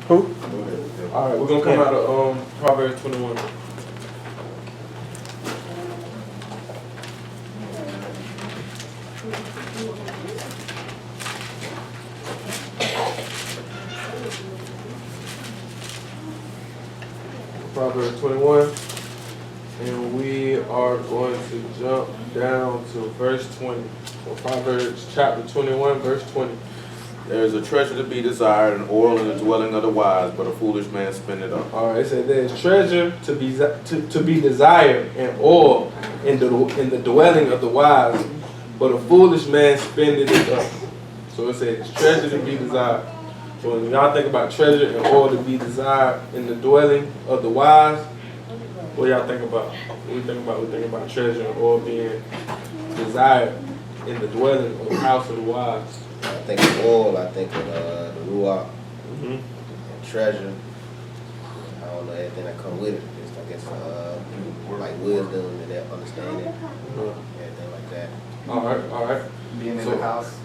Who? All right, we're gonna come out of Proverbs 21. Proverbs 21, and we are going to jump down to verse 20. So Proverbs chapter 21, verse 20. There is a treasure to be desired, and oil in the dwelling of the wise, but a foolish man spend it up. All right, it said there is treasure to be desired, and oil in the dwelling of the wise, but a foolish man spendeth it up. So it says treasure to be desired. So when y'all think about treasure and oil to be desired in the dwelling of the wise, what y'all think about? What we think about? We think about treasure and oil being desired in the dwelling of the house of the wise. I think of oil, I think of the YAH, and treasure. I don't know everything that comes with it. Just, I guess like wisdom and that understanding, everything like that. All right. Being in the house,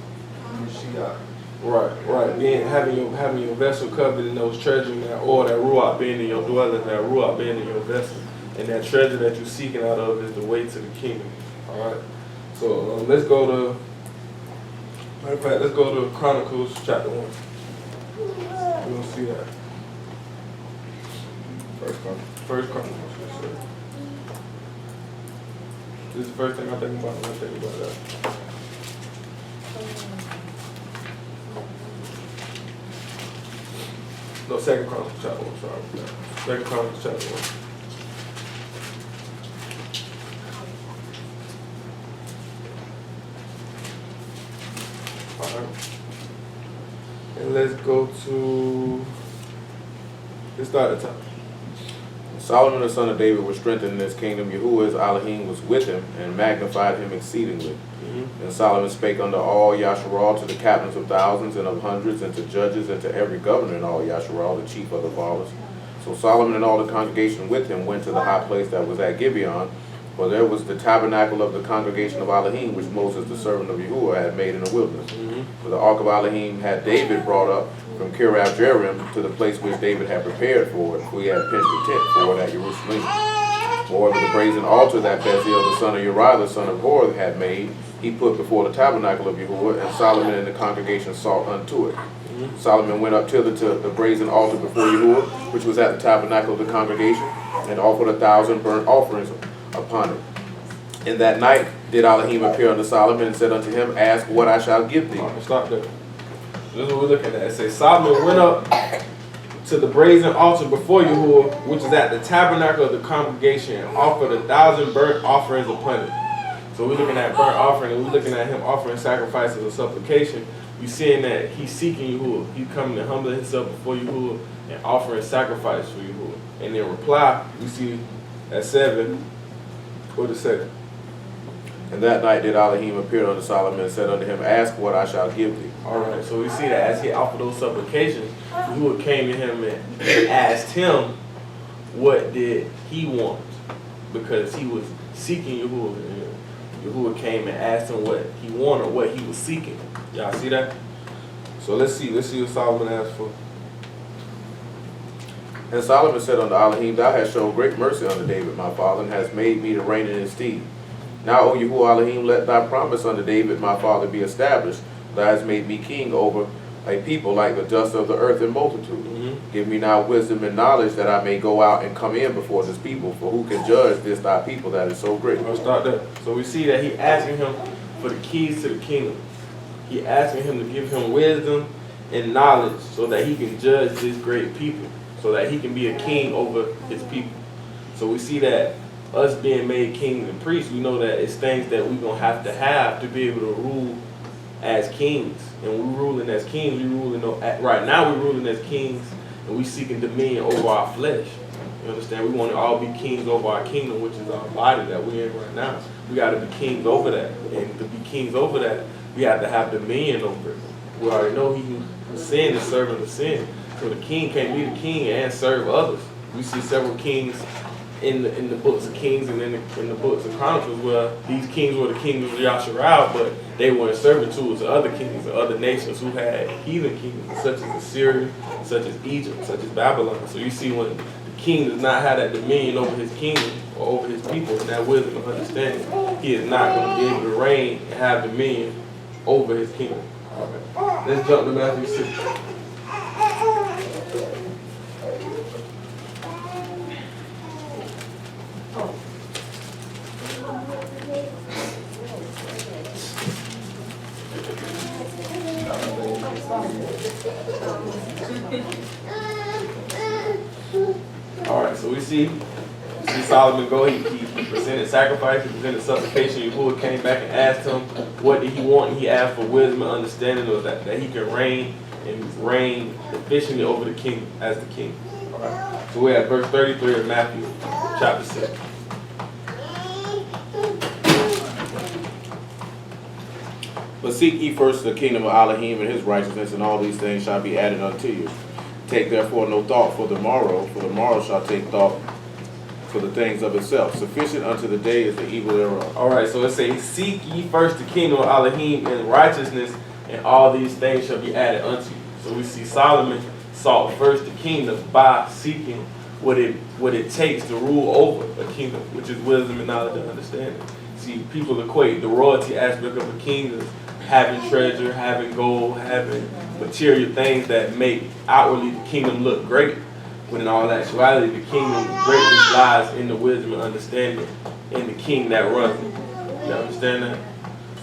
Right. Having your vessel covered in those treasures, and that oil, that ruach being in your dwelling, that ruach being in your vessel, and that treasure that you're seeking out of is the way to the kingdom. All right. So let's go to. Matter of fact, let's go to Chronicles chapter 1. We're gonna see that. First Chronicles. Yes, sir. This is the first thing I think about when I think about that. No, Second Chronicles chapter 1, sorry. Second Chronicles chapter 1. Alright. And let's go to, let's start at the top. Solomon the son of David was strengthened in his kingdom. Yahuwah's Elohim was with him, and magnified him exceedingly. And Solomon spake unto all Yasharal, to the captains of thousands and of hundreds, and to judges, and to every governor in all Yasharal, the chief of the fathers. So Solomon and all the congregation with him went to the high place that was at Gibeon, for there was the tabernacle of the congregation of Elohim, which Moses the servant of Yahuwah had made in the wilderness. For the ark of Elohim had David brought up from Kiriath Jearim to the place which David had prepared for it, for he had pitched a tent for it at Jerusalem. Moreover, the brazen altar that Bezalel the son of Uriah the son of Hor had made, he put before the tabernacle of Yahuwah, and Solomon and the congregation sought unto it. Solomon went up thither to the brazen altar before Yahuwah, which was at the tabernacle of the congregation, and offered 1,000 burnt offerings upon it. In that night did Elohim appear unto Solomon, and said unto him, Ask what I shall give thee. Stop there. This is what we're looking at. It says Solomon went up to the brazen altar before Yahuwah, which is at the tabernacle of the congregation, and offered 1,000 burnt offerings upon it. So we're looking at burnt offering, and we're looking at him offering sacrifices of supplication. You're seeing that he's seeking Yahuwah. He's coming and humbling himself before Yahuwah and offering sacrifice for Yahuwah. And in reply, we see at 7, go to 7. And that night did Elohim appear unto Solomon, and said unto him, Ask what I shall give thee. All right, so we see that as he offered those supplications, Yahuwah came to him and asked him what did he want, because he was seeking Yahuwah. And Yahuwah came and asked him what he wanted, what he was seeking. Y'all see that? So let's see what Solomon asked for. And Solomon said unto Elohim, Thou hast shown great mercy unto David my father, and hast made me to reign in his stead. Now, O Yahuwah Elohim, let thy promise unto David my father be established. Thou hast made me king over a people like the dust of the earth in multitude. Give me now wisdom and knowledge, that I may go out and come in before this people. For who can judge this thy people that is so great? I'll start there. So we see that he asking him for the keys to the kingdom. He asking him to give him wisdom and knowledge so that he can judge this great people, so that he can be a king over his people. So we see that us being made kings and priests, we know that it's things that we're going to have to be able to rule as kings. And we're ruling as kings, right now we're ruling as kings, and we seeking dominion over our flesh. You understand? We want to all be kings over our kingdom, which is our body that we're in right now. We got to be kings over that. And to be kings over that, we have to have dominion over it. We already know he who sinned is servant of sin. So the king can't be the king and serve others. We see several kings in the books of Kings and in the books of Chronicles, where these kings were the kings of Yasharal, but they were in servitude to other kings and other nations who had heathen kingdoms, such as Assyria, such as Egypt, such as Babylon. So you see, when the king does not have that dominion over his kingdom or over his people and that wisdom and understanding, he is not going to be able to reign and have dominion over his kingdom. Okay. Let's jump to Matthew 6. Alright, so we see Solomon go, he presented sacrifice, he presented supplication. Yahuwah came back and asked him, what did he want? And he asked for wisdom and understanding of that he can reign and reign efficiently over the kingdom as the king. Alright, so we're at verse 33 of Matthew chapter 6. But seek ye first the kingdom of Elohim and his righteousness, and all these things shall be added unto you. Take therefore no thought for the morrow shall take thought for the things of itself. Sufficient unto the day is the evil thereof. Alright, so it says, seek ye first the kingdom of Elohim and righteousness, and all these things shall be added unto you. So we see Solomon sought first the kingdom by seeking what it takes to rule over a kingdom, which is wisdom and knowledge and understanding. See, people equate the royalty aspect of a king as having treasure, having gold, having material things that make outwardly the kingdom look great. When in all actuality, the kingdom greatness lies in the wisdom and understanding in the king that runs it. You understand that?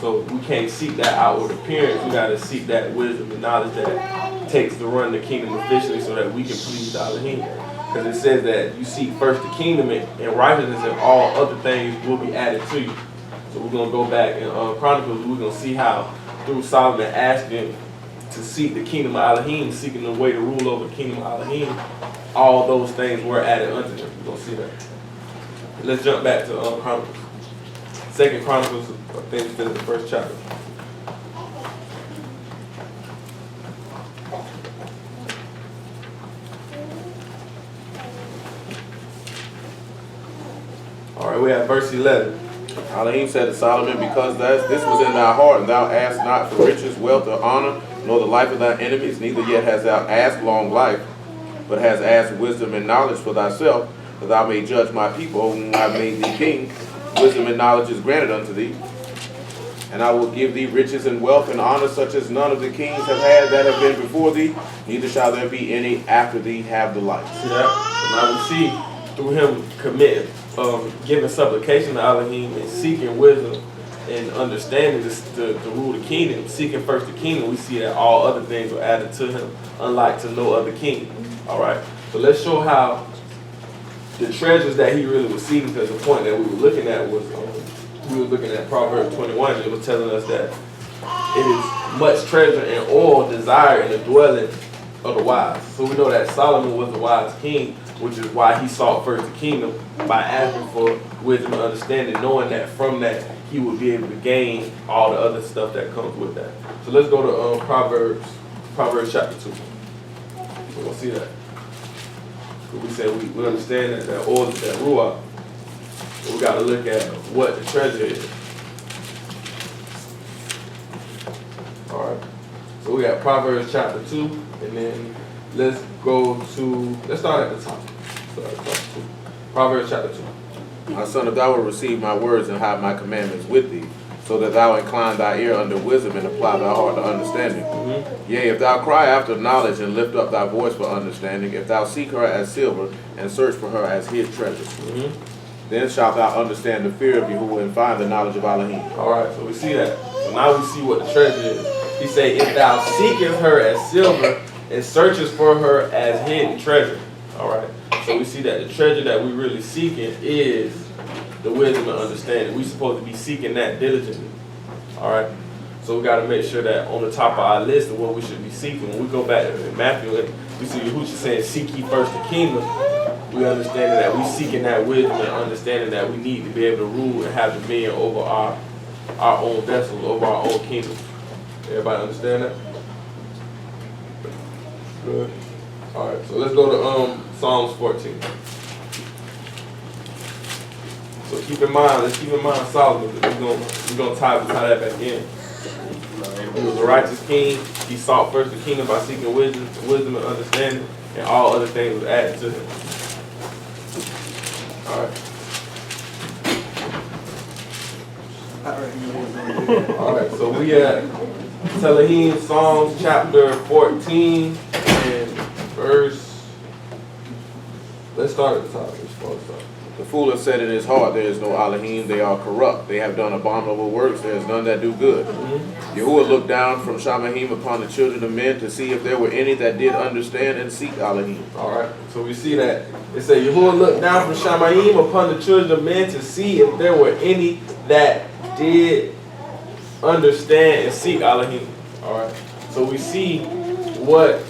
So we can't seek that outward appearance. We got to seek that wisdom and knowledge that takes to run the kingdom efficiently so that we can please Elohim. Because it says that you seek first the kingdom and righteousness, and all other things will be added to you. So we're going to go back in Chronicles. We're going to see how through Solomon asking to seek the kingdom of Elohim, seeking the way to rule over the kingdom of Elohim, all those things were added unto them. We're going to see that. Let's jump back to Chronicles. 2 Chronicles, I think it's in the first chapter. All right, we have verse 11. Elohim said to Solomon, because this was in thy heart, and thou asked not for riches, wealth, or honor, nor the life of thy enemies, neither yet hast thou asked long life, but hast asked wisdom and knowledge for thyself, that thou may judge my people, whom I made thee king. Wisdom and knowledge is granted unto thee. And I will give thee riches and wealth and honor, such as none of the kings have had that have been before thee, neither shall there be any after thee have the like. See that? So now we see through him committing, giving supplication to Elohim and seeking wisdom and understanding to rule the kingdom, seeking first the kingdom, we see that all other things were added to him, unlike to no other king. All right, so let's show how the treasures that he really was seeking, because the point that we were looking at was, we were looking at Proverbs 21, and it was telling us that it is much treasure and oil desired in the dwelling of the wise. So we know that Solomon was the wise king, which is why he sought first the kingdom by asking for wisdom and understanding, knowing that from that he would be able to gain all the other stuff that comes with that. So let's go to Proverbs chapter 2. We're going to see that. We said we understand that oil is that ruach. We got to look at what the treasure is. All right. So we got Proverbs chapter 2, and then let's start at the top. Proverbs chapter 2. My son, if thou wilt receive my words and hide my commandments with thee, so that thou incline thy ear unto wisdom and apply thy heart to understanding. Yea, if thou cry after knowledge and lift up thy voice for understanding, if thou seek her as silver and search for her as hid treasures, then shalt thou understand the fear of Yahuwah and find the knowledge of Elohim. All right, so we see that. So now we see what the treasure is. He say, if thou seekest her as silver and searches for her as hidden treasure. All right. So we see that the treasure that we really seeking is the wisdom and understanding. We're supposed to be seeking that diligently. All right. So we got to make sure that on the top of our list of what we should be seeking. When we go back to Matthew, we see Yahushua saying, seek ye first the kingdom. We understand that we seeking that wisdom and understanding that we need to be able to rule and have dominion over our own vessels, over our own kingdom. Everybody understand that? Good. All right, so let's go to Psalms 14. keep in mind, let's keep in mind Solomon. We're gonna tie that back in. He was a righteous king. He sought first the kingdom by seeking wisdom and understanding, and all other things was added to him. All right. All right. So we at Telahim, Psalms chapter 14 and verse. Let's start at the top. The fool has said in his heart, there is no Elohim, they are corrupt. They have done abominable works, there is none that do good. Yahuwah looked down from Shamahim upon the children of men to see if there were any that did understand and seek Elohim. All right, so we see that. It says, Yahuwah looked down from Shamahim upon the children of men to see if there were any that did understand and seek Elohim. All right, so we see what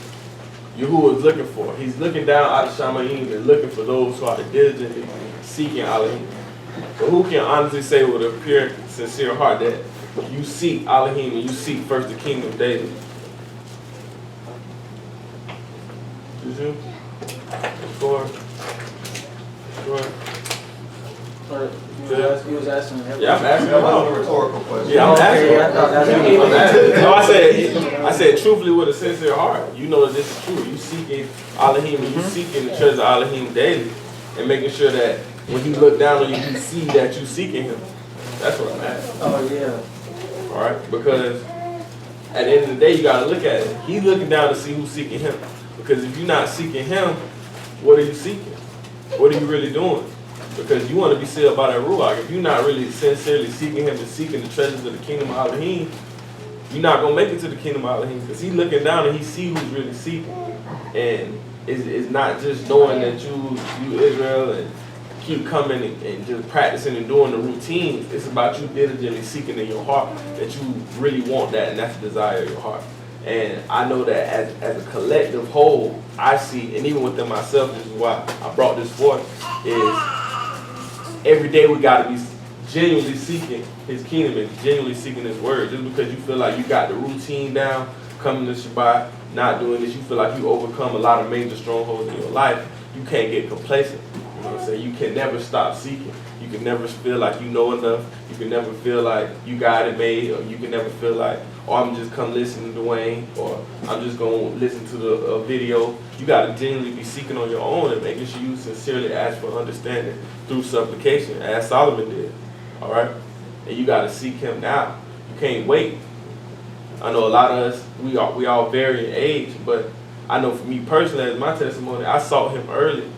Yahuwah is looking for. He's looking down out of Shamayim and looking for those who are diligently seeking Elohim. So who can honestly say with a pure, sincere heart that you seek Elohim and you seek first the kingdom daily? Did you? Sure. You was asking everything. Yeah, I'm asking That was a about. rhetorical question. Yeah, I'm asking. I thought that's what you I'm meant. asking. No, I said truthfully with a sincere heart. You know that this is true. You seeking Elohim and you seeking the treasure of Elohim daily, and making sure that when he look down on you, he see that you seeking him. That's what I'm asking. Oh, yeah. All right, because at the end of the day, you gotta look at it. He's looking down to see who's seeking him. Because if you're not seeking him, what are you seeking? What are you really doing? Because you want to be sealed by that Ruach. If you're not really sincerely seeking him and seeking the treasures of the kingdom of Elohim, you're not going to make it to the kingdom of Elohim. Because he's looking down and he see who's really seeking. And it's not just knowing that you Israel and keep coming and just practicing and doing the routines. It's about you diligently seeking in your heart that you really want that, and that's the desire of your heart. And I know that as a collective whole, I see, and even within myself, this is why I brought this forth, is every day we got to be genuinely seeking his kingdom and genuinely seeking his word. Just because you feel like you got the routine down, coming to Shabbat, not doing this, you feel like you overcome a lot of major strongholds in your life, you can't get complacent. You know what I'm saying? You can never stop seeking. You can never feel like you know enough. You can never feel like you got it made, or you can never feel like, oh, I'm just come listen to Dwayne, or I'm just going to listen to the video. You got to genuinely be seeking on your own and making sure you sincerely ask for understanding through supplication, as Solomon did. All right? And you got to seek him now. You can't wait. I know a lot of us, we all vary in age, but I know for me personally, as my testimony, I sought him early.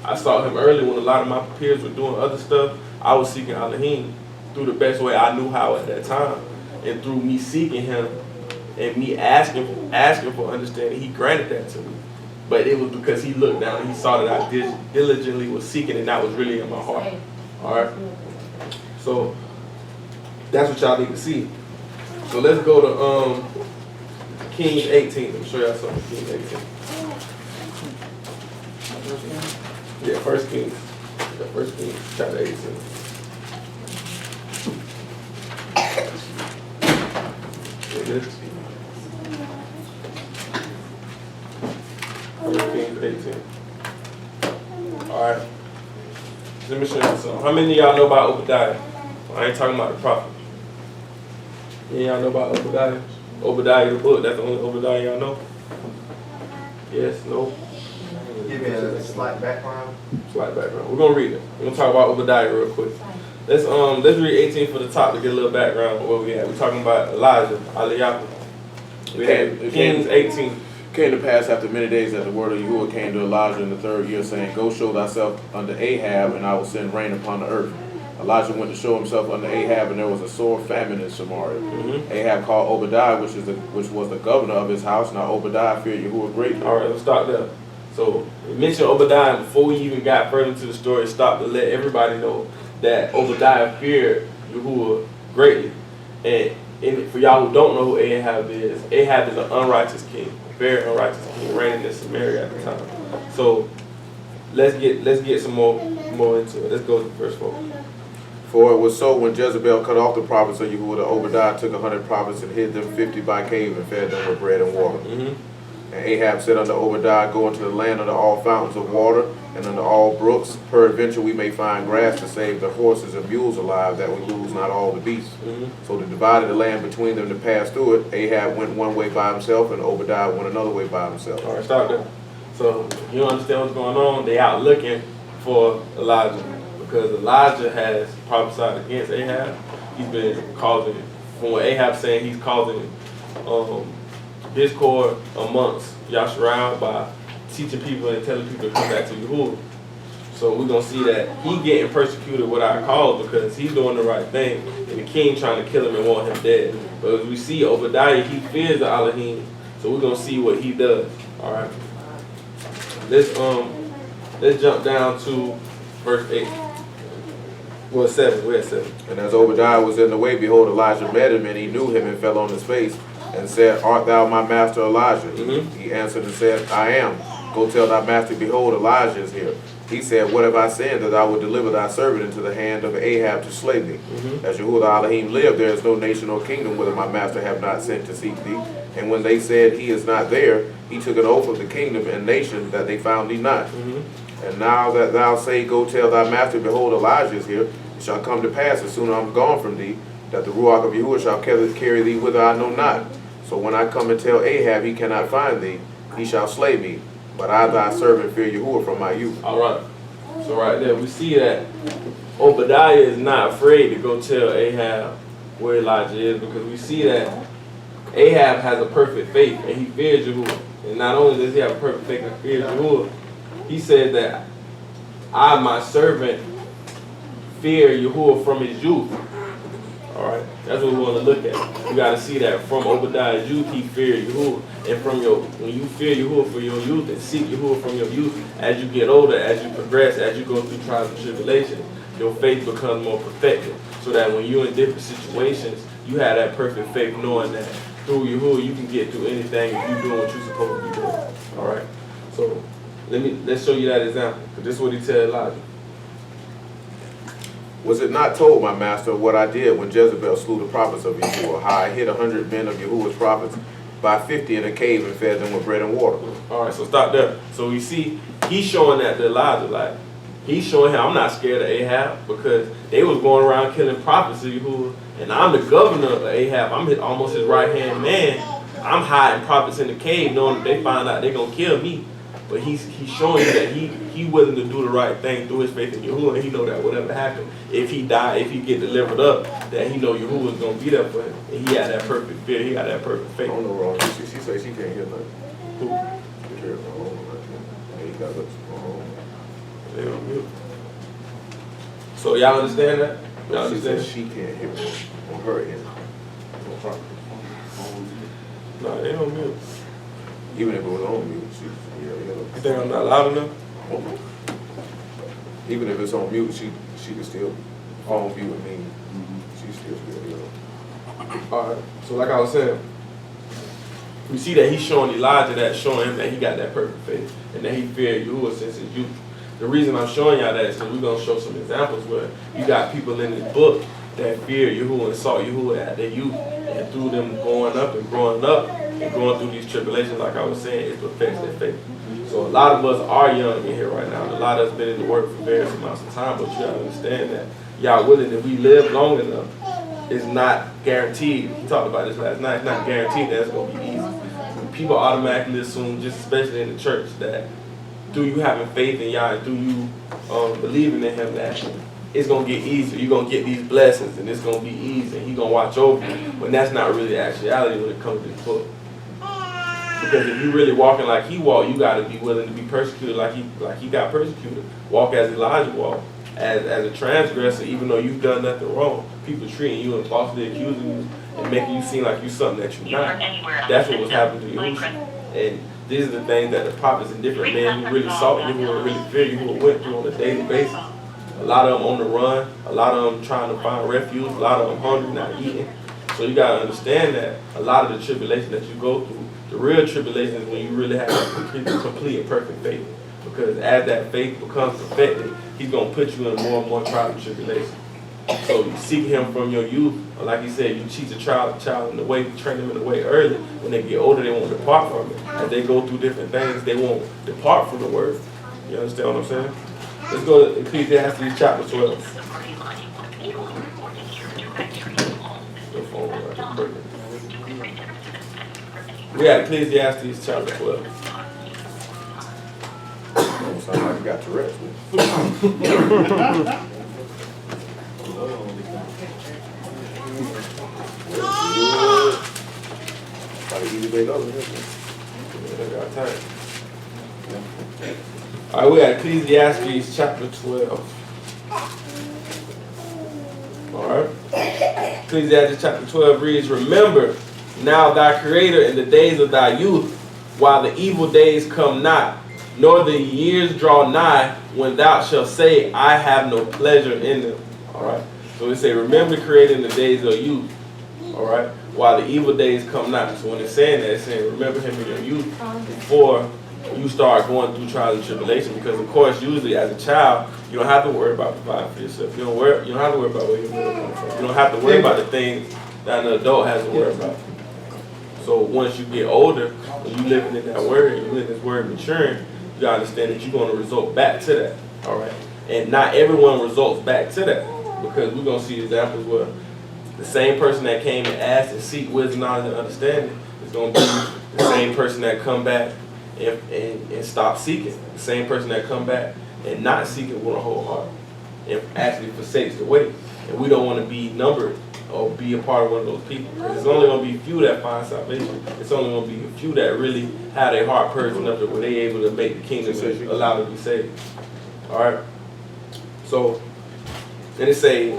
I sought him early when a lot of my peers were doing other stuff. I was seeking Elohim through the best way I knew how at that time. And through me seeking him and me asking for understanding, he granted that to me. But it was because he looked down and he saw that I diligently was seeking, and that was really in my heart. All right? So that's what y'all need to see. So let's go to Kings 18. Let me show y'all something. Kings 18. Yeah, First Kings. Yeah, First Kings, chapter 18. First Kings 18. Alright. Let me show you something. How many of y'all know about Obadiah? I ain't talking about the prophet. Any of y'all know about Obadiah? Obadiah the book, that's the only Obadiah y'all know? Yes, no? Give me a slight background. Slight background. We're gonna read it. We're gonna talk about Obadiah real quick. Let's read 18 for the top to get a little background on what we had. We're talking about Elijah, Eliyahu. We had Kings 18. Came to pass after many days that the word of Yahuwah came to Elijah in the 3rd year, saying, Go show thyself unto Ahab, and I will send rain upon the earth. Elijah went to show himself unto Ahab, and there was a sore famine in Samaria. Ahab called Obadiah, which was the governor of his house. Now Obadiah feared Yahuwah greatly. All right, let's stop there. So we mentioned Obadiah, and before we even got further into the story, stop to let everybody know that Obadiah feared Yahuwah greatly. And for y'all who don't know who Ahab is an unrighteous king, a very unrighteous king, reigning in Samaria at the time. So let's get some more into it. Let's go to verse 4. For it was so when Jezebel cut off the prophets of Yahuwah, that Obadiah took 100 prophets and hid them 50 by cave and fed them with bread and water. And Ahab said unto Obadiah, go into the land under all fountains of water, and under all brooks. Peradventure we may find grass to save the horses and mules alive, that we lose not all the beasts. So they divided the land between them to pass through it. Ahab went one way by himself, and Obadiah went another way by himself. All right, stop there. So you understand what's going on? They out looking for Elijah because Elijah has prophesied against Ahab. He's been causing, from what Ahab's saying, he's causing discord amongst Yasharal by teaching people and telling people to come back to Yahuwah. So we're going to see that he getting persecuted without cause because he's doing the right thing and the king trying to kill him and want him dead. But as we see Obadiah, he fears the Elohim. So we're going to see what he does. All right. Let's jump down to verse 8. Well, 7. We're at 7. And as Obadiah was in the way, behold, Elijah met him, and he knew him and fell on his face, and said, Art thou my master Elijah? He answered and said, I am. Go tell thy master, behold, Elijah is here. He said, What have I sinned, that I would deliver thy servant into the hand of Ahab to slay me? As Yahuwah the Elohim lived, there is no nation or kingdom whither my master have not sent to seek thee. And when they said, He is not there, he took an oath of the kingdom and nation that they found thee not. And now that thou say, Go tell thy master, behold, Elijah is here, it shall come to pass as soon as I am gone from thee, that the Ruach of Yahuwah shall carry thee whither I know not. So when I come and tell Ahab he cannot find thee, he shall slay me. But I, thy servant, fear Yahuwah from my youth. All right. So right there, we see that Obadiah is not afraid to go tell Ahab where Elijah is because we see that Ahab has a perfect faith and he fears Yahuwah. And not only does he have a perfect faith and fears Yahuwah, he said that I, my servant, fear Yahuwah from his youth. All right, that's what we want to look at. You got to see that from Obadiah's youth, he feared Yahuwah. And from when you fear Yahuwah for your youth and seek Yahuwah from your youth, as you get older, as you progress, as you go through trials and tribulations, your faith becomes more perfected. So that when you're in different situations, you have that perfect faith knowing that through Yahuwah, you can get through anything if you're doing what you're supposed to be doing. All right, so let's show you that example. Because this is what he tell Elijah. Was it not told, my master, what I did when Jezebel slew the prophets of Yahuwah, how I hid 100 men of Yahuwah's prophets by 50 in a cave and fed them with bread and water? All right, so stop there. So you see, he's showing that to Elijah, like, he's showing him, I'm not scared of Ahab because they was going around killing prophets of Yahuwah, and I'm the governor of Ahab. I'm almost his right-hand man. I'm hiding prophets in the cave knowing that they find out they're going to kill me. But he's showing you that he willing to do the right thing through his faith in Yahuwah, and he know that whatever happened, if he die, if he get delivered up, that he know Yahuwah is going to be there for him. And he had that perfect fear, he got that perfect faith. I don't know wrong. She say she can't hear nothing. Who? Yeah, he got it. They on mute. So y'all understand that? Y'all She said understand? she can't hear on her end. No, they on mute. Even if it was on mute, You think I'm not loud enough? Even if it's on mute, she can still phone view with me. She still hear. Alright, so like I was saying, we see that he's showing Elijah that, showing him that he got that perfect faith and that he feared Yahuwah since his youth. The reason I'm showing y'all that is because we're going to show some examples where you got people in this book that feared Yahuwah and sought Yahuwah at their youth, and through them going up and growing up and going through these tribulations, like I was saying, it perfects their faith. So a lot of us are young in here right now. A lot of us been in the work for various amounts of time, but you gotta understand that y'all willing, if we live long enough, it's not guaranteed. We talked about this last night. It's not guaranteed that it's gonna be easy. People automatically assume, just especially in the church, that through you having faith in Yah and through you believing in Him, that it's gonna get easier. You're gonna get these blessings, and it's gonna be easy, and He's gonna watch over you. When that's not really the actuality when it comes to this book. Because if you really walking like he walked, you got to be willing to be persecuted like he got persecuted. Walk as Elijah walked, as a transgressor, even though you've done nothing wrong. People treating you and falsely accusing you and making you seem like you're something that you're not. That's what was happening to you. And these are the things that the prophets and different men who really sought you, who really feared you, who went through on a daily basis. A lot of them on the run, a lot of them trying to find refuge, a lot of them hungry, not eating. So you got to understand that a lot of the tribulation that you go through, the real tribulation is when you really have a complete and perfect faith. Because as that faith becomes perfected, He's going to put you in more and more trials and tribulation. So you seek Him from your youth, Or like you said, you teach a child in the way, train them in the way early. When they get older, they won't depart from it. As they go through different things, they won't depart from the word. You understand what I'm saying? Let's go to Ecclesiastes chapter 12. We got Ecclesiastes chapter 12. Sound like you got to rest. Got an easy way over here. All right, we got Ecclesiastes chapter 12. All right. Ecclesiastes chapter 12 reads, "Remember now thy Creator in the days of thy youth, while the evil days come not, nor the years draw nigh, when thou shalt say, I have no pleasure in them." All right. So we say, remember the Creator in the days of youth. All right. While the evil days come not. So when it's saying that, it's saying, remember him in your youth before you start going through trials and tribulation. Because of course, usually as a child, you don't have to worry about providing for yourself. You don't have to worry about where your meal comes from. You don't have to worry about the things that an adult has to worry about. So once you get older, when you living in that word, you live this word maturing, you gotta understand that you're going to result back to that. All right. And not everyone results back to that, because we're going to see examples where the same person that came and asked and seek wisdom, knowledge, and understanding is going to be the same person that come back and stop seeking. The same person that come back and not seeking with a whole heart and actually forsakes the way. And we don't want to be numbered or be a part of one of those people. Because it's only going to be a few that find salvation. It's only going to be a few that really have their heart purged enough that where they able to make the kingdom and allow them to be saved. All right. So, then it say,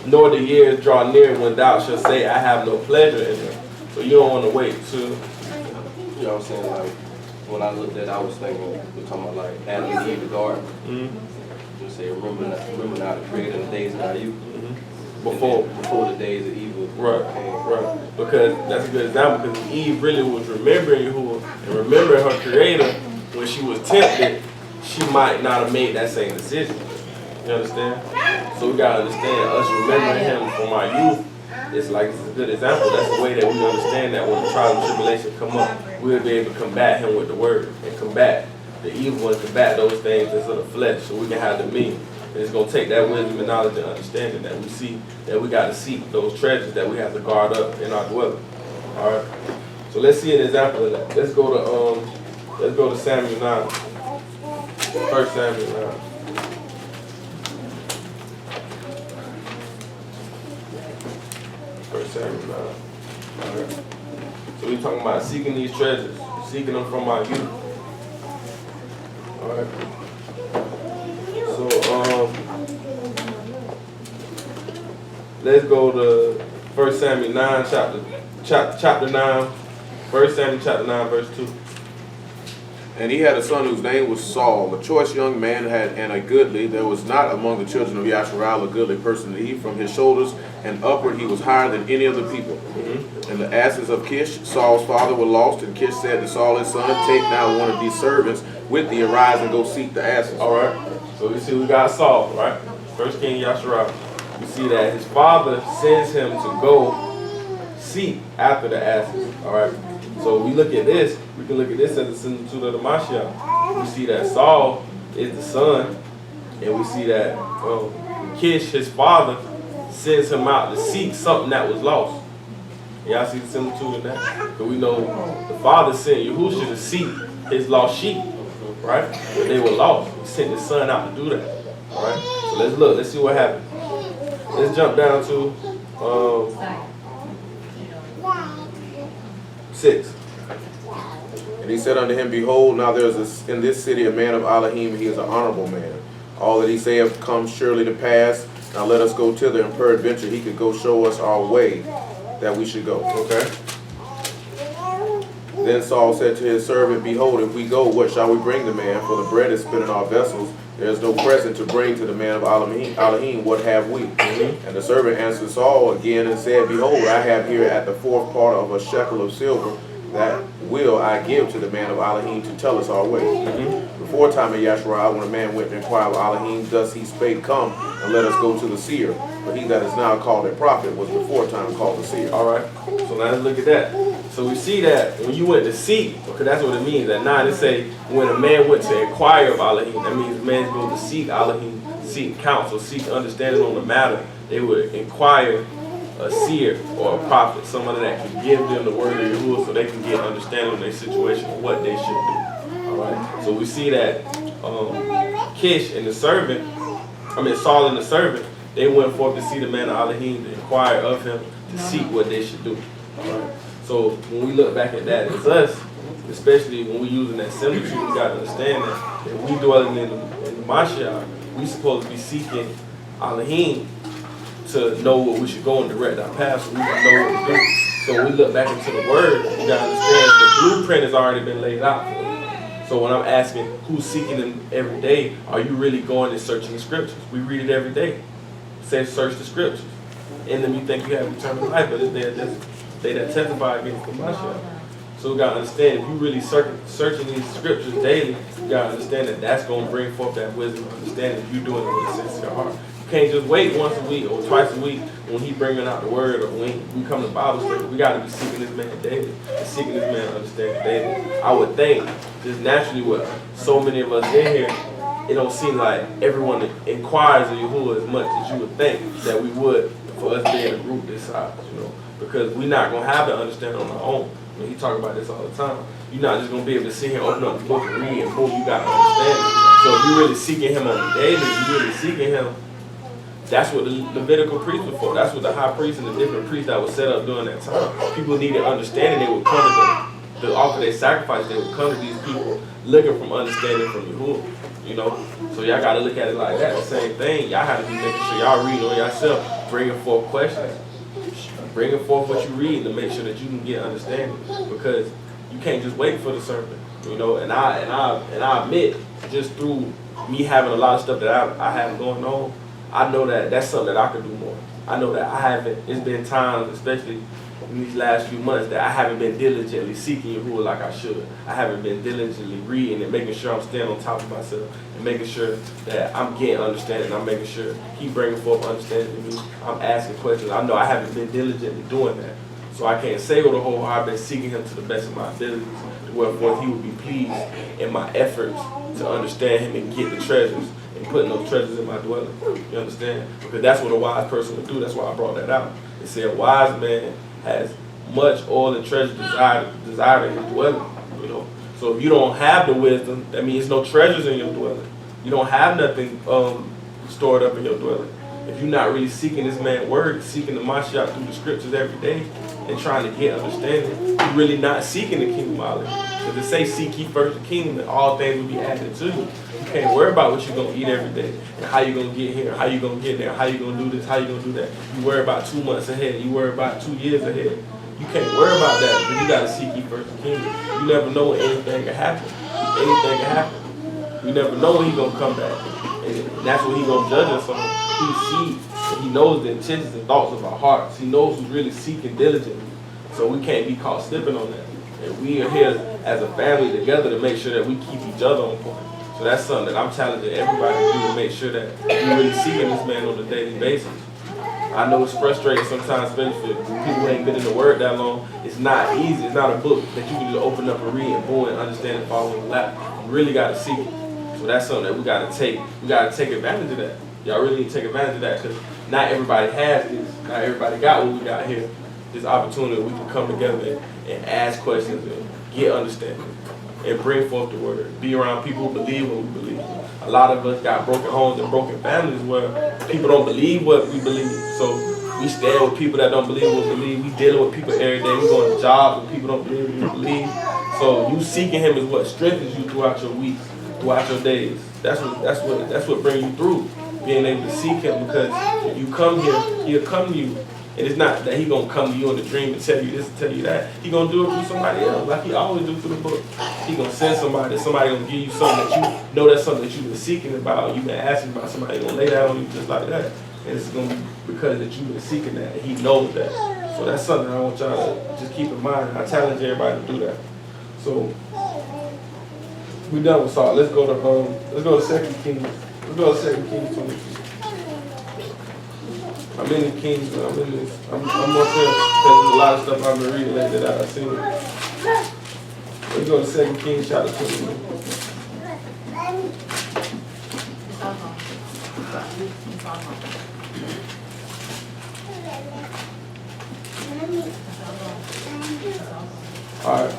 nor the years draw near when thou shalt say, I have no pleasure in them. So you don't want to wait to. You know what I'm saying? Like, when I looked at it, I was thinking, we're talking about like Adam and Eve, the garden. Just say, remember now the Creator in the days of our youth. Before the days of evil. Right. Because that's a good example, because Eve really was remembering Yahuwah and remembering her Creator when she was tempted, she might not have made that same decision. You understand? So we gotta understand us remembering him from our youth. It's a good example. That's the way that we understand that when the trials and tribulation come up, we'll be able to combat him with the word and combat the evil and combat those things that's of the flesh, so we can have dominion. And it's gonna take that wisdom and knowledge and understanding that we see that we gotta seek those treasures that we have to guard up in our dwelling. All right. So let's see an example of that. Let's go to Samuel 9. 1 Samuel 9. Samuel 9. Alright. So we're talking about seeking these treasures, seeking them from our youth. Alright. So let's go to 1 Samuel 9, chapter 9. 1 Samuel chapter 9, verse 2. And he had a son whose name was Saul, a choice young man and a goodly. There was not among the children of Yasharal a goodly person to eat. From his shoulders and upward he was higher than any of the people. And the asses of Kish, Saul's father, were lost. And Kish said to Saul his son, take now one of these servants with thee, arise and go seek the asses. All right. So we see we got Saul, right? First King Yasharal. We see that his father sends him to go seek after the asses. All right. So we look at this, we can look at this as a similitude of the Mashiach. We see that Saul is the son, and we see that Kish, his father, sends him out to seek something that was lost. Y'all see the similitude in that? Because we know the father sent Yahusha to seek his lost sheep, right? But they were lost. He sent his son out to do that. All right? So let's look, let's see what happened. Let's jump down to 6. And he said unto him, behold, now there is in this city a man of Elohim, he is an honorable man. All that he saith comes surely to pass. Now let us go thither, and peradventure he could go show us our way that we should go. Okay. Then Saul said to his servant, behold, if we go, what shall we bring the man? For the bread is spent in our vessels. There is no present to bring to the man of Elohim. What have we? And the servant answered Saul again and said, behold, I have here at the fourth part of a shekel of silver. That will I give to the man of Elohim to tell us our way. Before time of Yasharal, when a man went and inquired of Elohim, thus he spake, come and let us go to the seer. but he that is now called a prophet was before time called a seer. All right. So now let's look at that. So we see that when you went to seek, because that's what it means. That 9, it say when a man went to inquire of Elohim, that means a man's going to seek Elohim, seek counsel, seek understanding on the matter. They would inquire a seer or a prophet, someone that can give them the word of Yahuwah so they can get understanding of their situation and what they should do. All right. So we see that Kish and the servant, Saul and the servant, they went forth to see the man of Elohim to inquire of him to seek what they should do. All right. So when we look back at that as us, especially when we're using that symmetry, we got to understand that if we dwelling in the Mashiach, we supposed to be seeking Elohim to know what we should go and direct our path so we can know what to do. So when we look back into the word, we got to understand the blueprint has already been laid out for us. So when I'm asking who's seeking them every day, are you really going and searching the scriptures? We read it every day. It says search the scriptures. In them you think you have eternal life, but it's they that testify against the Mashiach. So we got to understand, if you really searching these scriptures daily, you got to understand that that's going to bring forth that wisdom and understanding if you're doing it with a sincere heart. You can't just wait once a week or twice a week when he bringing out the word or when we come to Bible study. We got to be seeking this man daily and seeking this man understanding daily. I would think, just naturally with so many of us in here, it don't seem like everyone inquires of Yahuwah as much as you would think that we would for us being a group this size, because we're not going to have the understanding on our own. He talk about this all the time. You're not just going to be able to sit here, open up the book and read, and boom, you got to understand it. So if you're really seeking him on the daily, you're really seeking him, that's what the Levitical priests were for. That's what the high priests and the different priests that were set up during that time. People needed understanding. They would come to them to offer their sacrifice. They would come to these people looking from understanding from Yahuwah. So y'all got to look at it like that. The same thing. Y'all have to be making sure y'all read on yourself, bringing forth questions. Bringing forth what you read to make sure that you can get understanding, because you can't just wait for the sermon, And I admit, just through me having a lot of stuff that I have going on, I know that that's something that I could do more. I know that I haven't. It's been times, especially in these last few months, that I haven't been diligently seeking Yahuwah like I should. I haven't been diligently reading and making sure I'm staying on top of myself and making sure that I'm getting understanding. I'm making sure He bringing forth understanding to me. I'm asking questions. I know I haven't been diligently doing that. So I can't say with a whole heart I've been seeking Him to the best of my abilities, wherefore He would be pleased in my efforts to understand Him and get the treasures and putting those treasures in my dwelling. You understand? Because that's what a wise person would do. That's why I brought that out. It said a wise man has much oil and treasure desired in his dwelling. So if you don't have the wisdom, that means no treasures in your dwelling. You don't have nothing stored up in your dwelling. If you're not really seeking this man's word, seeking the Mashiach through the scriptures every day and trying to get understanding, you're really not seeking the kingdom of Allah. Because it say seek ye first the kingdom and all things will be added to you. You can't worry about what you're going to eat every day and how you're going to get here, how you're going to get there, how you're going to do this, how you're going to do that. You worry about 2 months ahead. You worry about 2 years ahead. You can't worry about that, but you got to seek ye first the kingdom. You never know when anything can happen. Anything can happen. You never know when He's going to come back. And that's what He's going to judge us on. He sees and He knows the intentions and thoughts of our hearts. He knows who's really seeking diligently. So we can't be caught slipping on that. And we are here as a family together to make sure that we keep each other on point. So that's something that I'm challenging everybody to do, to make sure that we're really seeking this man on a daily basis. I know it's frustrating sometimes, especially for people who ain't been in the Word that long. It's not easy. It's not a book that you can just open up and read and boom and understand and follow in the lap. You really got to seek it. So that's something that we got to take. We got to take advantage of that. Y'all really need to take advantage of that, because not everybody has this. Not everybody got what we got here. This opportunity we can come together and ask questions and get understanding and bring forth the word. Be around people who believe what we believe. A lot of us got broken homes and broken families where people don't believe what we believe. So we stand with people that don't believe what we believe. We dealing with people every day. We going to jobs where people don't believe what we believe. So you seeking Him is what strengthens you throughout your weeks, throughout your days. That's what brings you through. Being able to seek Him, because if you come here, He'll come to you. And it's not that He gonna come to you in a dream and tell you this and tell you that. He gonna do it through somebody else, like He always do through the book. He gonna send somebody gonna give you something that you know, that's something that you've been seeking about, you've been asking about. Somebody gonna lay that on you just like that. And it's gonna be because that you've been seeking that, and He knows that. So that's something I want y'all to just keep in mind. I challenge everybody to do that. So we done with Saul. Let's go to 2 Kings. Let's go to 2 Kings 22. I'm in the Kings, I'm in this. I'm up here because there's a lot of stuff I've been reading lately that I've seen. Let's go to 2 Kings chapter 21. All right.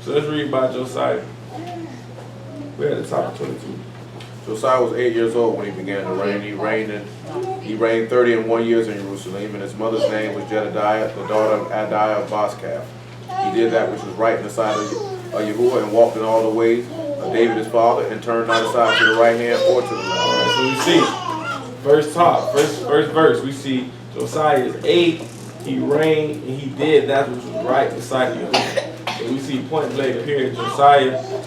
So let's read about Josiah. We're at the top of 22. Josiah was 8 years old when he began to reign. He reigned 31 years in Jerusalem, and his mother's name was Jedediah, the daughter of Adiah of Boschkath. He did that which was right in the sight of Yahuwah, and walked in all the ways of David his father, and turned not aside to the right hand or to the left. All right, so we see, first verse, we see Josiah is 8, he reigned, and he did that which was right in the sight of Yahuwah. So we see point blank here, Josiah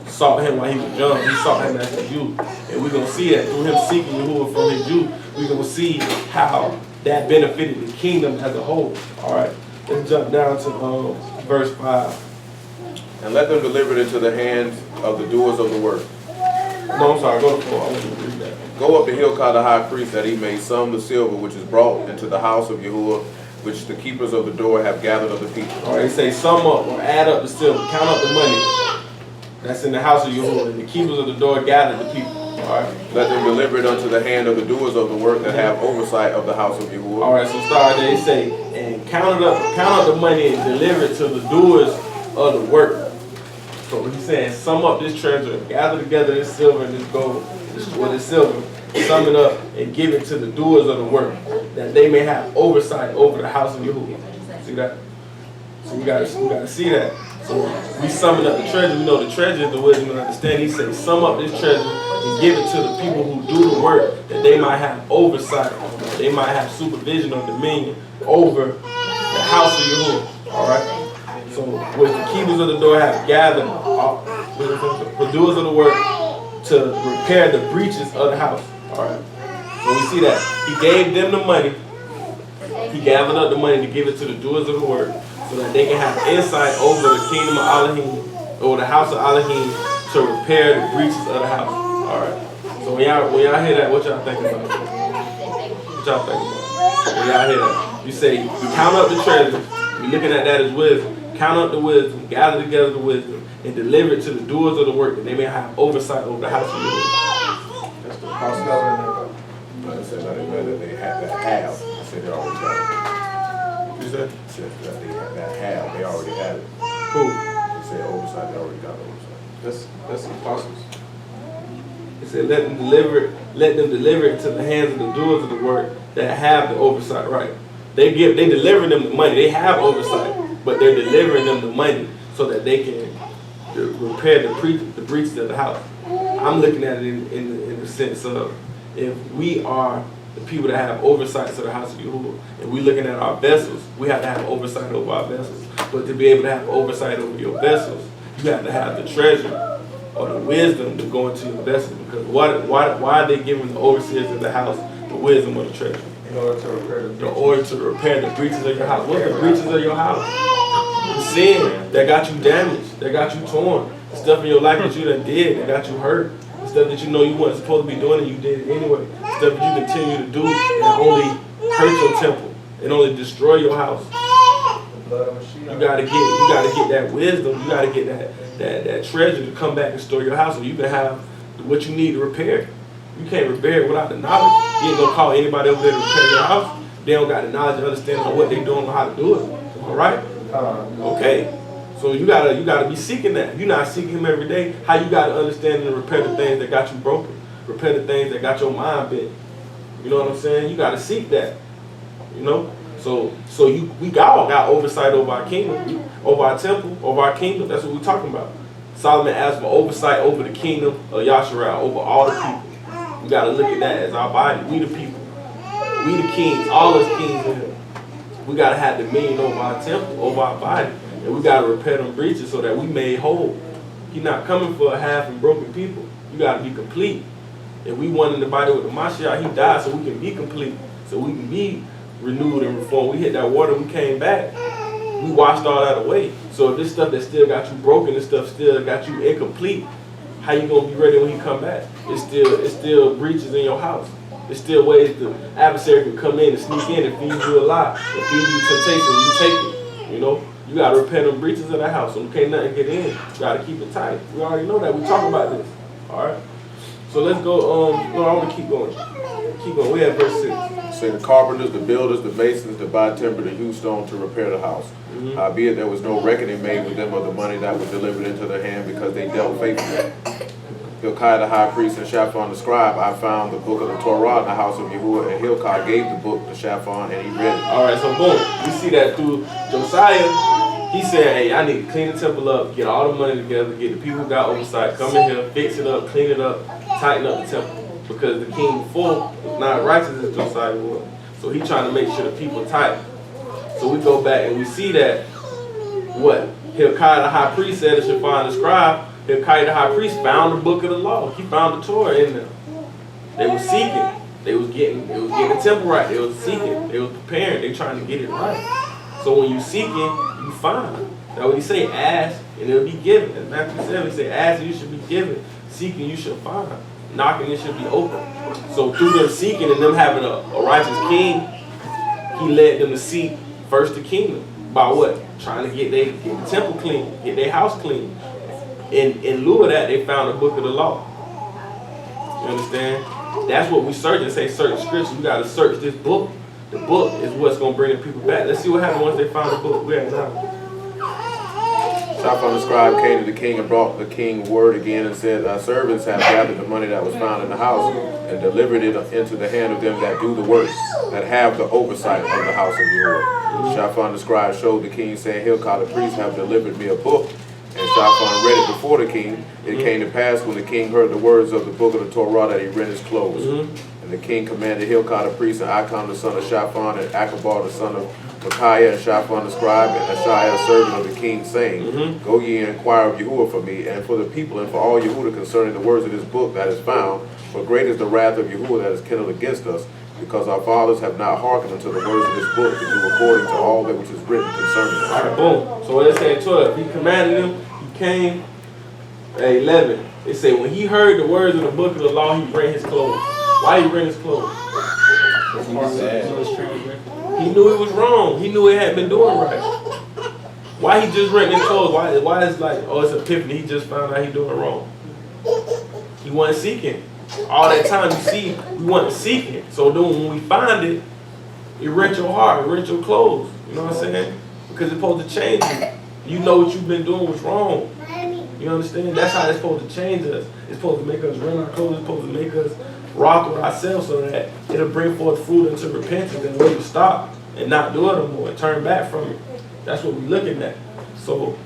sought him while he was young. He sought him as a youth. And we're going to see that through him seeking Yahuwah from his youth, we're going to see how that benefited the kingdom as a whole. All right, let's jump down to verse 5. And let them deliver it into the hands of the doers of the work. No, I'm sorry, go to 4. I want you to read that. Go up to Hilkiah the high priest, that he may sum the silver which is brought into the house of Yahuwah, which the keepers of the door have gathered of the people. All right, say sum up or add up the silver, count up the money that's in the house of Yahuwah, and the keepers of the door gather the people. All right. Let them deliver it unto the hand of the doers of the work that have oversight of the house of Yahuwah. All right, so start there. They say, and count up the money and deliver it to the doers of the work. So he's saying, sum up this treasure, gather together this silver and this gold, this silver, sum it up and give it to the doers of the work, that they may have oversight over the house of Yahuwah. See that? So we gotta see that. So we summing up the treasure. We know the treasure is the wisdom and understanding. He says, sum up this treasure and give it to the people who do the work, that they might have oversight, that they might have supervision or dominion over the house of Yahuwah. All right. So which the keepers of the door have gathered, the doers of the work, to repair the breaches of the house. All right. So we see that he gave them the money. He gathered up the money to give it to the doers of the work, so that they can have insight over the kingdom of Elohim, or the house of Elohim, to repair the breaches of the house. All right. So when y'all hear that, what y'all think about? What y'all think about? When y'all hear that, you say, count up the treasure. You're looking at that as wisdom. Count up the wisdom, gather together the wisdom, and deliver it to the doers of the work, that they may have oversight over the house of Yahuwah. That's the house government. I said that they have that have. I said they already got it. You said? I said that they have that have. They already have it. Who? They said oversight. They already got oversight. That's the apostles. It said, let them deliver it to the hands of the doers of the work that have the oversight, right? They deliver them the money. They have oversight, but they're delivering them the money so that they can repair the breaches of the house. I'm looking at it in the sense of, if we are the people that have oversight to the house of Yahuwah, and we're looking at our vessels, we have to have oversight over our vessels. But to be able to have oversight over your vessels, you have to have the treasure or the wisdom to go into your vessels. Because why are they giving the overseers of the house the wisdom or the treasure? In order to repair the In order to repair the breaches of your house. What's the breaches of your house? The sin that got you damaged, that got you torn. The stuff in your life that you done did that got you hurt. The stuff that you know you weren't supposed to be doing and you did it anyway. The stuff that you continue to do and only hurt your temple and only destroy your house. You gotta get that wisdom. You gotta get that treasure to come back and store your house so you can have what you need to repair. You can't repair it without the knowledge. You ain't gonna call anybody over there to repair your house. They don't got the knowledge and understanding of what they're doing or how to do it. All right? Okay. So you gotta be seeking that. If you're not seeking him every day, how you gotta understand and repair the things that got you broken, repair the things that got your mind bent. You know what I'm saying? You gotta seek that. You know. So we all got oversight over our kingdom, over our temple, over our kingdom. That's what we're talking about. Solomon asked for oversight over the kingdom of Yasharal, over all the people. We got to look at that as our body. We the people. We the kings. All us kings in here. We got to have dominion over our temple, over our body. And we got to repair them breaches so that we made whole. He's not coming for a half and broken people. You got to be complete. If we wanted the body with the Mashiach, he died so we can be complete. So we can be renewed and reformed. We hit that water, we came back. We washed all that away. So if this stuff that still got you broken, this stuff still got you incomplete, how you gonna be ready when he come back? It's still breaches in your house. It's still ways the adversary can come in and sneak in and feed you a lie, and feed you temptation. You take it. You know, you gotta repair them breaches in the house. So can't nothing get in. You gotta keep it tight. We already know that. We talk about this. All right. So let's go. No, I want to keep going. Keep going. We at verse 6. Say the carpenters, the builders, the masons, to buy timber, to hew stone, to repair the house. Howbeit there was no reckoning made with them of the money that was delivered into their hand, because they dealt faithfully. Hilkiah the high priest and Shaphan the scribe, I found the book of the Torah in the house of Yahuwah, and Hilkiah gave the book to Shaphan, and he read it. All right, so boom, we see that through Josiah. He said, hey, I need to clean the temple up, get all the money together, get the people who got oversight, come in here, fix it up, clean it up, tighten up the temple. Because the king before was not righteous as Josiah was. So he trying to make sure the people tight. So we go back and we see that what Hilkiah the high priest said to Shaphan the scribe. Hilkiah the high priest found the book of the law. He found the Torah in there. They were seeking. They was getting the temple right. They was seeking. They was preparing. They trying to get it right. So when you seeking, you find. That's what he say, ask and it'll be given. As Matthew 7, he say, ask and you should be given. Seeking you should find. Knocking it should be open. So through them seeking and them having a righteous king, he led them to seek first the kingdom. By what? Trying to get the temple clean, get their house clean. In lieu of that, they found the book of the law. You understand? That's what we search and say search scripture. You got to search this book. The book is what's going to bring the people back. Let's see what happened once they found the book. We're at now. Shaphan the scribe came to the king and brought the king word again and said, thy servants have gathered the money that was found in the house and delivered it into the hand of them that do the work, that have the oversight of the house of Yahuwah. Shaphan the scribe showed the king, saying, Hilkiah the priest have delivered me a book. And Shaphan read it before the king. It came to pass when the king heard the words of the book of the Torah that he rent his clothes. And the king commanded Hilkiah the priest and Acham the son of Shaphan and Achabal the son of Micaiah and Shaphan the scribe and Ashiah servant of the king, saying, Go ye and inquire of Yahuwah for me and for the people and for all Yahudah concerning the words of this book that is found. For great is the wrath of Yahuwah that is kindled against us, because our fathers have not hearkened unto the words of this book to do according to all that which is written concerning us. All right, boom. So what it say 12, he commanded him, he came. At 11, it say when he heard the words of the book of the law, he rent his clothes. Why he rent his clothes? He knew it was wrong. He knew he hadn't been doing right. Why he just renting his clothes? Why is like, oh, it's epiphany. He just found out he doing wrong. He wasn't seeking. All that time you see, we wasn't seeking. So then when we find it, it rent your heart, it rent your clothes. You know what I'm saying? Because it's supposed to change you. You know what you've been doing was wrong. You understand? That's how it's supposed to change us. It's supposed to make us rent our clothes. It's supposed to make us rock with ourselves so that it'll bring forth fruit into repentance and we will stop and not do it no more and turn back from it. That's what we're looking at. So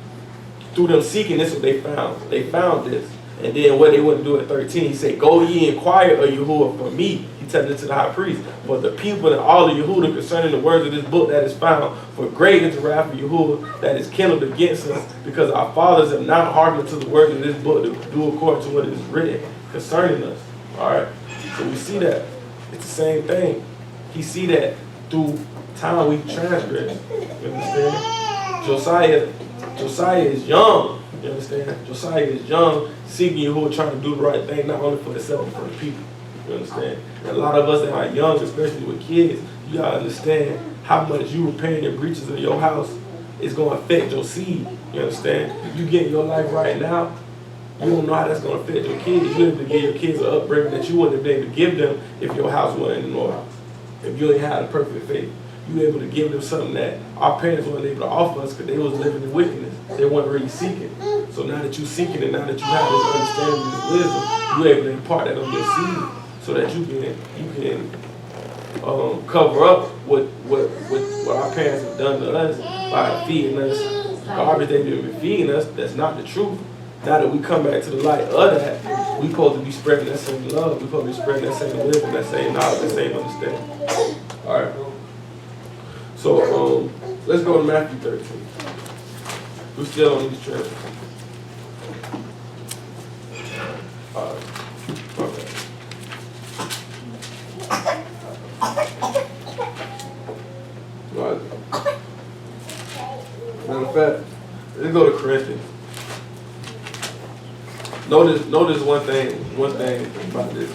through them seeking, this is what they found. They found this. And then what they wouldn't do at 13, he said, Go ye inquire of Yahuwah for me. He telling it to the high priest. But the people and all of Yahudah concerning the words of this book that is found, for great is the wrath of Yahuwah that is kindled against us, because our fathers have not hearkened to the words of this book to do according to what is written concerning us. All right? So we see that. It's the same thing. He see that through time we transgress. You understand? Josiah is young. You understand? Josiah is young, seeking Yahuwah, trying to do the right thing, not only for himself, but for the people. You understand? And a lot of us that are young, especially with kids, you gotta understand how much you repairing the breaches of your house is gonna affect your seed. You understand? You get your life right now, you don't know how that's gonna affect your kids. You have to give your kids an upbringing that you wouldn't have been able to give them if your house wasn't in the house. If you ain't had a perfect faith. You were able to give them something that our parents weren't able to offer us because they was living in wickedness. They weren't really seeking. So now that you seeking it, now that you have this understanding, this wisdom, you're able to impart that on your seed so that you can cover up what our parents have done to us by feeding us garbage they've been feeding us. That's not the truth. Now that we come back to the light of that, we supposed to be spreading that same love. We supposed to be spreading that same wisdom, that same knowledge, that same understanding. All right. So let's go to Matthew 13. We're still on these trends. All right. Okay. Right. Matter of fact, let's go to Corinthians. Notice one thing about this.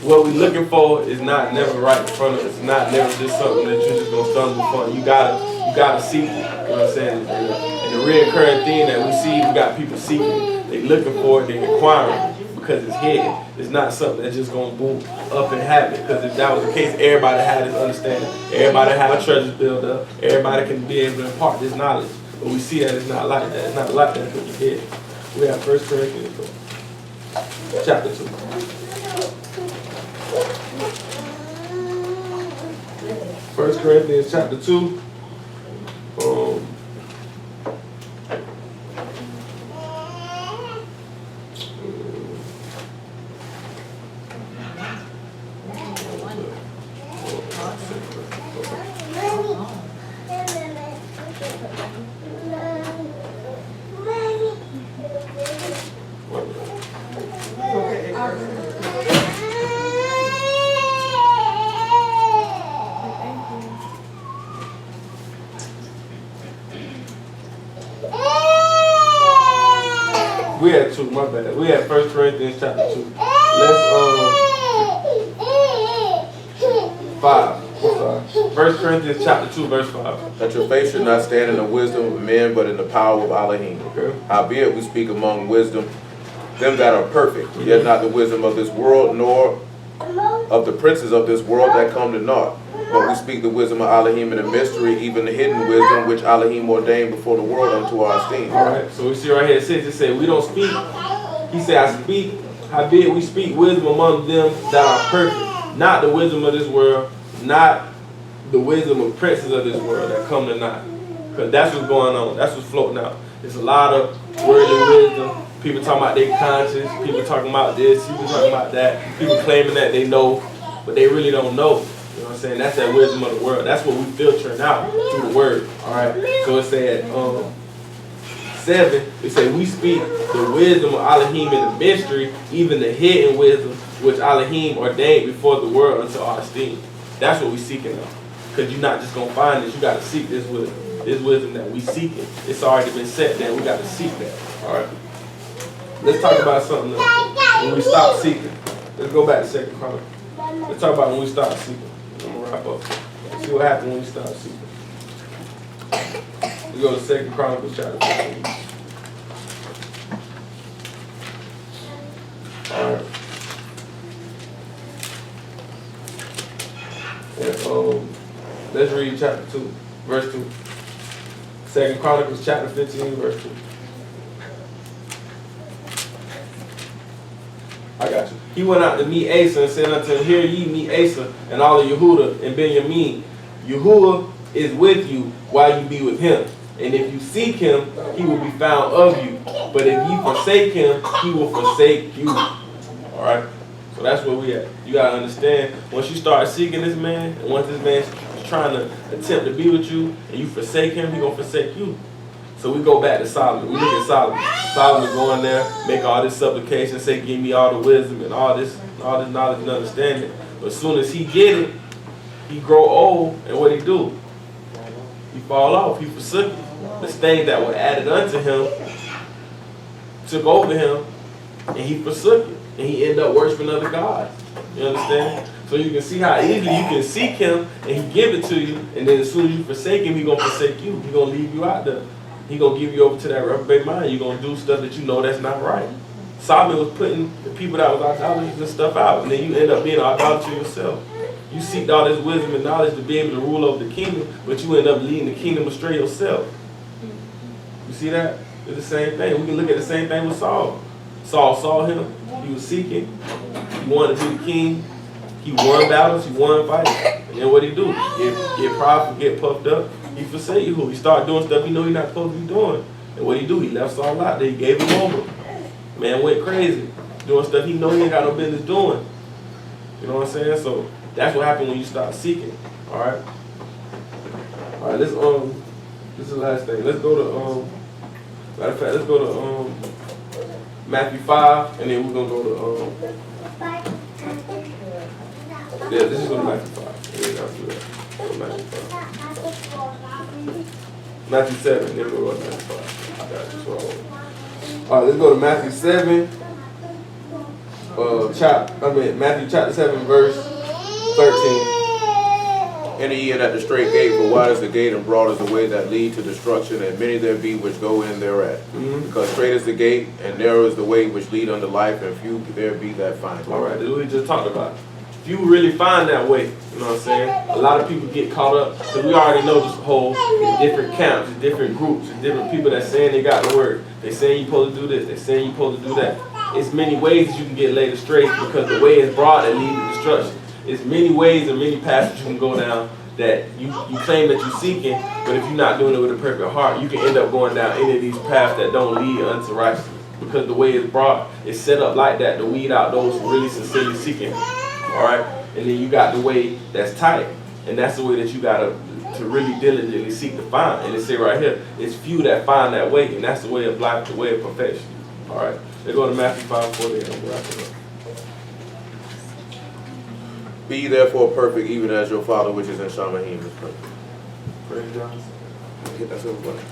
What we looking for is not never right in front of us. It's not never just something that you're just gonna stumble upon. You gotta seek it. You know what I'm saying? And the reoccurring thing that we see, we got people seeking it. They looking for it, they inquiring because it's hidden. It's not something that's just gonna boom up and happen. Because if that was the case, everybody had this understanding. Everybody had treasures built up. Everybody can be able to impart this knowledge. But we see that it's not like that. It's not like that because it's hidden. We have 1 Corinthians chapter 2. 1 Corinthians chapter 2. We had 2, my bad. We had 1 Corinthians chapter 2. Let's 5. 1 Corinthians chapter 2, verse 5. That your faith should not stand in the wisdom of men, but in the power of Elohim. Okay. Howbeit we speak among wisdom, them that are perfect, yet not the wisdom of this world, nor of the princes of this world that come to naught. But we speak the wisdom of Elohim in a mystery, even the hidden wisdom which Elohim ordained before the world unto our esteem. Alright, so we see right here, it says we don't speak. He said, I speak, howbeit we speak wisdom among them that are perfect. Not the wisdom of this world, not the wisdom of princes of this world that come to naught. Because that's what's going on. That's what's floating out. There's a lot of worldly wisdom. People talking about their conscience. People talking about this. People talking about that. People claiming that they know, but they really don't know. You know what I'm saying? That's that wisdom of the world. That's what we filtering out through the word. Alright. So it said 7, it said we speak the wisdom of Elohim in the mystery, even the hidden wisdom which Elohim ordained before the world unto our esteem. That's what we seeking out. Because you're not just gonna find this, you gotta seek this wisdom. This wisdom that we seeking. It's already been set there. We gotta seek that. Alright. Let's talk about something else. When we stop seeking. Let's go back to 2 Chronicles. Let's talk about when we stop seeking. I'm gonna wrap up. See what happened when we stop seeking. We go to 2 Chronicles chapter 15. Alright. And, let's read chapter 2, verse 2. 2 Chronicles chapter 15, verse 2. I got you. He went out to meet Asa and said unto him, Hear ye meet Asa and all of Yehuda and Benjamin. Yahuwah is with you while you be with him. And if you seek him, he will be found of you. But if you forsake him, he will forsake you. Alright? So that's where we at. You gotta understand, once you start seeking this man, and once this man is trying to attempt to be with you, and you forsake him, he gonna forsake you. So we go back to Solomon. We look at Solomon. Solomon going there, make all this supplication, say, give me all the wisdom and all this knowledge and understanding. But as soon as he get it, he grow old, and what he do? He fall off. He forsook it. The things that were added unto him took over him, and he forsook it. And he ended up worshiping other gods. You understand? So you can see how easily you can seek him, and he give it to you, and then as soon as you forsake him, he gonna forsake you. He gonna leave you out there. He gonna give you over to that reprobate mind. You're gonna do stuff that you know that's not right. Solomon was putting the people that was idolaters and stuff out, and then you end up being an idolater yourself. You seeked all this wisdom and knowledge to be able to rule over the kingdom, but you end up leading the kingdom astray yourself. You see that? It's the same thing. We can look at the same thing with Saul. Saul saw him. He was seeking. He wanted to be the king. He won battles. He won fights. And then what he do? Get prideful, get puffed up. He forsake you. He start doing stuff he know he's not supposed to be doing. And what he do? He left Saul out there. He gave him over. Man went crazy. Doing stuff he know he ain't got no business doing. You know what I'm saying? So that's what happened when you start seeking. Alright? Alright, this is the last thing. Let's go to matter of fact, let's go to Matthew 5, and then we're gonna go to yeah, this is going to Matthew 5. Yeah, I'll do that. Go to Matthew 5. Matthew 7, then we'll go to Matthew 5. I got you. So All right, let's go to Matthew 7. Matthew chapter 7, verse 13. Enter ye in at the straight gate, for wide is the gate and broad is the way that lead to destruction, and many there be which go in thereat. Because straight is the gate, and narrow is the way which lead unto life, and few there be that find it. All right, this is what we just talked about. If you really find that way, you know what I'm saying? A lot of people get caught up, because we already know this whole, it's different camps, it's different groups, it's different people that saying they got the word. They saying you supposed to do this, they saying you supposed to do that. It's many ways that you can get led astray, because the way is broad that leads to destruction. It's many ways and many paths you can go down that you claim that you're seeking, but if you're not doing it with a perfect heart, you can end up going down any of these paths that don't lead unto righteousness. Because the way is broad, it's set up like that to weed out those who really sincerely seeking. All right, and then you got the way that's tight, and that's the way that you gotta to really diligently seek to find. And it say right here, it's few that find that way, and that's the way of life, the way of perfection. All right, let's go to Matthew 5:40 and we'll wrap it up. Be ye therefore perfect, even as your Father which is in Shamahim is perfect. Praise God. Hit that silver button.